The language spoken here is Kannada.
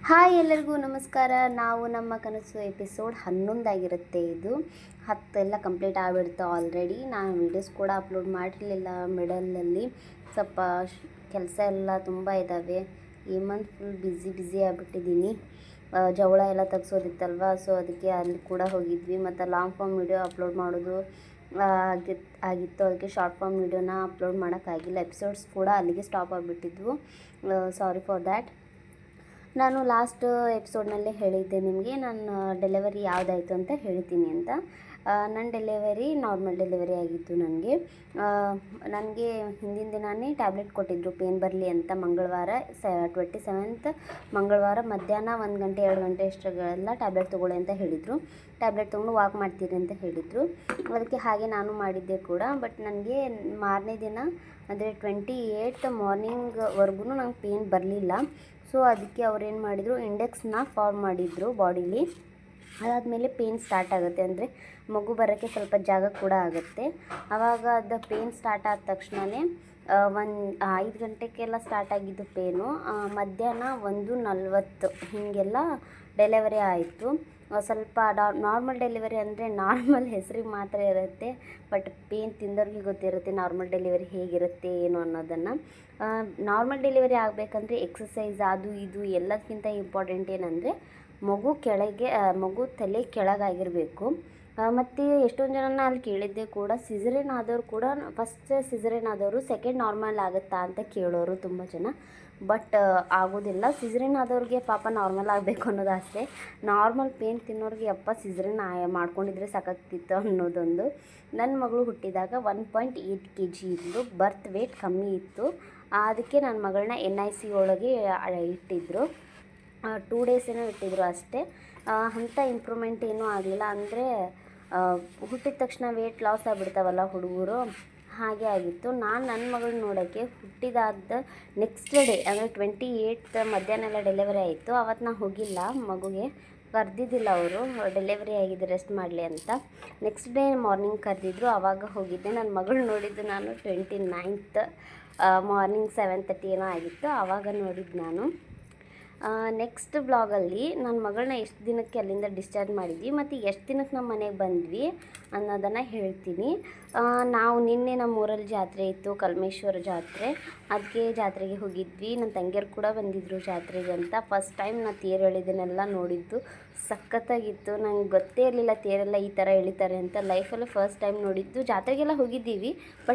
ಹಾಯ್ ಎಲ್ಲರಿಗೂ ನಮಸ್ಕಾರ. ನಾವು ನಮ್ಮ ಕನಸು ಎಪಿಸೋಡ್ 11 ಆಗಿರುತ್ತೆ. ಇದು 10 ಎಲ್ಲ ಕಂಪ್ಲೀಟ್ ಆಗಿಬಿಡುತ್ತೆ ಆಲ್ರೆಡಿ. ನಾನು ವೀಡಿಯೋಸ್ ಕೂಡ ಅಪ್ಲೋಡ್ ಮಾಡಿರಲಿಲ್ಲ ಮಿಡಲಲ್ಲಿ. ಸ್ವಲ್ಪ ಕೆಲಸ ಎಲ್ಲ ತುಂಬ ಇದ್ದಾವೆ. ಈ ಮಂತ್ ಫುಲ್ ಬ್ಯುಸಿ ಆಗಿಬಿಟ್ಟಿದ್ದೀನಿ. ಜವಳ ಎಲ್ಲ ತೆಗ್ಸೋದಿತ್ತಲ್ವ, ಸೊ ಅದಕ್ಕೆ ಅಲ್ಲಿ ಕೂಡ ಹೋಗಿದ್ವಿ. ಮತ್ತು ಲಾಂಗ್ ಫಾರ್ಮ್ ವೀಡಿಯೋ ಅಪ್ಲೋಡ್ ಮಾಡೋದು ಆಗಿತ್ತು. ಅದಕ್ಕೆ ಶಾರ್ಟ್ ಫಾರ್ಮ್ ವೀಡಿಯೋನ ಅಪ್ಲೋಡ್ ಮಾಡೋಕ್ಕಾಗಿಲ್ಲ. ಎಪಿಸೋಡ್ಸ್ ಕೂಡ ಅಲ್ಲಿಗೆ ಸ್ಟಾಪ್ ಆಗಿಬಿಟ್ಟಿದ್ವು. Sorry for that. ನಾನು ಲಾಸ್ಟ್ ಎಪಿಸೋಡ್ನಲ್ಲೇ ಹೇಳಿದ್ದೆ ನಿಮಗೆ ನನ್ನ ಡೆಲಿವರಿ ಯಾವುದಾಯಿತು ಅಂತ ಹೇಳ್ತೀನಿ ಅಂತ. ನನ್ನ ಡೆಲಿವರಿ ನಾರ್ಮಲ್ ಡೆಲಿವರಿ ಆಗಿತ್ತು. ನನಗೆ ಹಿಂದಿನ ದಿನವೇ ಟ್ಯಾಬ್ಲೆಟ್ ಕೊಟ್ಟಿದ್ದರು ಪೇನ್ ಬರಲಿ ಅಂತ. ಮಂಗಳವಾರ 27th ಮಂಗಳವಾರ ಮಧ್ಯಾಹ್ನ 1 ಗಂಟೆ 2 ಗಂಟೆ ಅಷ್ಟರಗೆಲ್ಲ ಟ್ಯಾಬ್ಲೆಟ್ ತೊಗೊಳ್ಳಿ ಅಂತ ಹೇಳಿದರು. ಟ್ಯಾಬ್ಲೆಟ್ ತೊಗೊಂಡು ವಾಕ್ ಮಾಡ್ತೀರಿ ಅಂತ ಹೇಳಿದರು. ಅದಕ್ಕೆ ಹಾಗೆ ನಾನು ಮಾಡಿದ್ದೆ ಕೂಡ. ಬಟ್ ನನಗೆ ಮಾರನೇ ದಿನ ಅಂದರೆ 28th ಮಾರ್ನಿಂಗ್ವರೆಗೂ ನಂಗೆ ಪೇನ್ ಬರಲಿಲ್ಲ. ಸೊ ಅದಕ್ಕೆ ಅವ್ರೇನು ಮಾಡಿದರು, ಇಂಡೆಕ್ಸ್ನ ಫಾರ್ಮ್ ಮಾಡಿದರು ಬಾಡೀಲಿ. ಅದಾದಮೇಲೆ ಪೇನ್ ಸ್ಟಾರ್ಟ್ ಆಗುತ್ತೆ, ಅಂದರೆ ಮಗು ಬರೋಕ್ಕೆ ಸ್ವಲ್ಪ ಜಾಗ ಕೂಡ ಆಗುತ್ತೆ. ಆವಾಗ ಅದು ಪೇನ್ ಸ್ಟಾರ್ಟ್ ಆದ ತಕ್ಷಣವೇ 5 ಗಂಟೆಗೆಲ್ಲ ಸ್ಟಾರ್ಟ್ ಆಗಿದ್ದು ಪೇನು. ಮಧ್ಯಾಹ್ನ 1:40 ಹೀಗೆಲ್ಲ ಡೆಲಿವರಿ ಆಯಿತು. ಸ್ವಲ್ಪ ನಾರ್ಮಲ್ ಡೆಲಿವರಿ ಅಂದರೆ ನಾರ್ಮಲ್ ಹೆಸರಿಗೆ ಮಾತ್ರ ಇರುತ್ತೆ, ಬಟ್ ಪೇನ್ ತಿಂದವ್ರಿಗೆ ಗೊತ್ತಿರುತ್ತೆ ನಾರ್ಮಲ್ ಡೆಲಿವರಿ ಹೇಗಿರುತ್ತೆ ಏನು ಅನ್ನೋದನ್ನು. ನಾರ್ಮಲ್ ಡೆಲಿವರಿ ಆಗಬೇಕಂದ್ರೆ ಎಕ್ಸಸೈಸ್ ಅದು ಇದು ಎಲ್ಲದಕ್ಕಿಂತ ಇಂಪಾರ್ಟೆಂಟ್ ಏನಂದರೆ ಮಗು ತಲೆ ಕೆಳಗಾಗಿರಬೇಕು. ಮತ್ತು ಎಷ್ಟೊಂದು ಜನನ ಅಲ್ಲಿ ಕೇಳಿದ್ದೆ ಕೂಡ, ಸಿಸರೇನ್ ಆದವ್ರು ಕೂಡ ಫಸ್ಟ್ ಸಿಸರೇನ್ ಆದವರು ಸೆಕೆಂಡ್ ನಾರ್ಮಲ್ ಆಗುತ್ತಾ ಅಂತ ಕೇಳೋರು ತುಂಬ ಜನ. ಬಟ್ ಆಗೋದಿಲ್ಲ. ಸಿಸರೇನ್ ಆದವ್ರಿಗೆ ಪಾಪ ನಾರ್ಮಲ್ ಆಗಬೇಕು ಅನ್ನೋದು ಆಸೆ. ನಾರ್ಮಲ್ ಪೇನ್ ತಿನ್ನೋರಿಗೆ ಯಪ್ಪ ಸಿಸರೇನ್ ಮಾಡ್ಕೊಂಡಿದ್ರೆ ಸಾಕಾಗ್ತಿತ್ತು ಅನ್ನೋದೊಂದು. ನನ್ನ ಮಗಳು ಹುಟ್ಟಿದಾಗ 1.8 kg ಇದ್ಲು. ಬರ್ತ್ ವೇಟ್ ಕಮ್ಮಿ ಇತ್ತು. ಅದಕ್ಕೆ ನನ್ನ ಮಗಳನ್ನ NIC ಒಳಗೆ ಇಟ್ಟಿದ್ದರು. 2 days ಏನೋ ಇಟ್ಟಿದ್ರು ಅಷ್ಟೇ. ಅಂಥ ಇಂಪ್ರೂವ್ಮೆಂಟ್ ಏನೂ ಆಗಲಿಲ್ಲ. ಅಂದರೆ ಹುಟ್ಟಿದ ತಕ್ಷಣ ವೇಟ್ ಲಾಸ್ ಆಗಿಬಿಡ್ತಾವಲ್ಲ ಹುಡುಗರು, ಹಾಗೆ ಆಗಿತ್ತು. ನಾನು ನನ್ನ ಮಗಳನ್ನ ನೋಡೋಕ್ಕೆ ಹುಟ್ಟಿದಾದ ನೆಕ್ಸ್ಟ್ ಡೇ ಅಂದರೆ 28th ಮಧ್ಯಾಹ್ನ ಎಲ್ಲ ಡೆಲಿವರಿ ಆಯಿತು. ಅವತ್ತು ನಾನು ಹೋಗಿಲ್ಲ, ಮಗುಗೆ ಕರೆದಿದ್ದಿಲ್ಲ ಅವರು, ಡೆಲಿವರಿ ಆಗಿದೆ ರೆಸ್ಟ್ ಮಾಡಲಿ ಅಂತ. ನೆಕ್ಸ್ಟ್ ಡೇ ಮಾರ್ನಿಂಗ್ ಕರೆದಿದ್ರು, ಆವಾಗ ಹೋಗಿದ್ದೆ. ನನ್ನ ಮಗಳು ನೋಡಿದ್ದು ನಾನು 29th ಮಾರ್ನಿಂಗ್ 7:30 ಏನೋ ಆಗಿತ್ತು, ಆವಾಗ ನೋಡಿದ್ದು ನಾನು. ನೆಕ್ಸ್ಟ್ ಬ್ಲಾಗಲ್ಲಿ ನನ್ನ ಮಗಳನ್ನ ಎಷ್ಟು ದಿನಕ್ಕೆ ಅಲ್ಲಿಂದ ಡಿಸ್ಚಾರ್ಜ್ ಮಾಡಿದ್ವಿ ಮತ್ತು ಎಷ್ಟು ದಿನಕ್ಕೆ ನಮ್ಮ ಮನೆಗೆ ಬಂದ್ವಿ ಅನ್ನೋದನ್ನು ಹೇಳ್ತೀನಿ. ನಾವು ನಿನ್ನೆ ನಮ್ಮ ಊರಲ್ಲಿ ಜಾತ್ರೆ ಇತ್ತು, ಕಲ್ಮೇಶ್ವರ ಜಾತ್ರೆ. ಅದಕ್ಕೆ ಜಾತ್ರೆಗೆ ಹೋಗಿದ್ವಿ. ನನ್ನ ತಂಗಿಯರು ಕೂಡ ಬಂದಿದ್ದರು ಜಾತ್ರೆಗೆ ಅಂತ. ಫಸ್ಟ್ ಟೈಮ್ ನಾನು ತೇರು ಎಳೆದನ್ನೆಲ್ಲ ನೋಡಿದ್ದು. ಸಖತ್ತಾಗಿತ್ತು. ನಂಗೆ ಗೊತ್ತೇ ಇರಲಿಲ್ಲ ತೇರೆಲ್ಲ ಈ ಥರ ಎಳಿತಾರೆ ಅಂತ. ಲೈಫಲ್ಲಿ ಫಸ್ಟ್ ಟೈಮ್ ನೋಡಿದ್ದು. ಜಾತ್ರೆಗೆಲ್ಲ ಹೋಗಿದ್ದೀವಿ, ಬಟ್